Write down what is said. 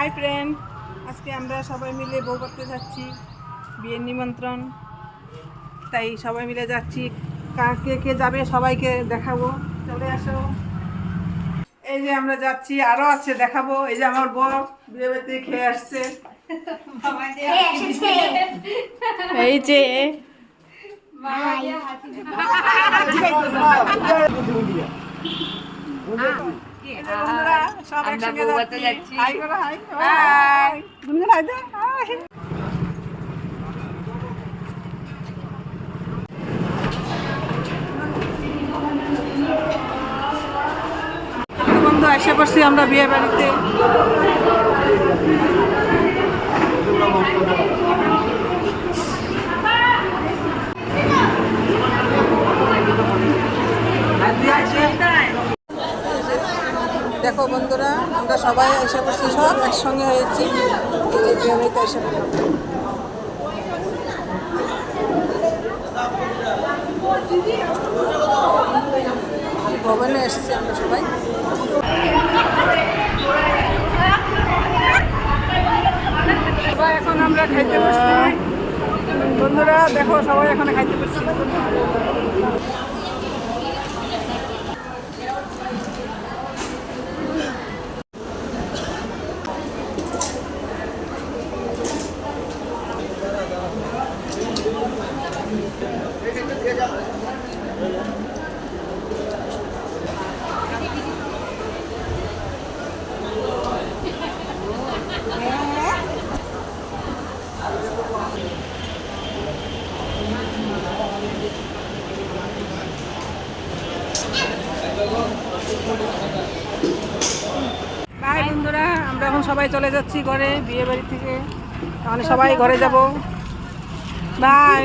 Hi friend, আজকে আমরা সবাই মিলে বউ করতে যাচ্ছি, বিয়ের নিমন্ত্রণ। তাই সবাই মিলে যাচ্ছি। কে কে যাবে সবাইকে দেখাবো, চলে আসো। এই যে আমরা যাচ্ছি, আরো আছে দেখাবো। এই যে আমার বউ বিয়ে বাড়িতে খেয়ে আসছে। এই যে সব একসঙ্গে যাচ্ছি। হাই করো, হাই হাই গুনগুন, হাই দে, হাই। বন্ধু এসে পড়ছি আমরা বিয়ে বাড়িতে। দেখো বন্ধুরা, আমরা সবাই এসে পড়ছি, সব একসঙ্গে হয়েছি। এই যে বিয়ে বাড়িতে এসে পড়লাম। ভবনে এসছি আমরা সবাই। এখন আমরা খাইতে বসছি। বন্ধুরা দেখো, সবাই এখানে খাইতে বসছি। বাই বন্ধুরা, আমরা এখন সবাই চলে যাচ্ছি ঘরে, বিয়ে বাড়ি থেকে। তাহলে সবাই ঘরে যাব। বাই।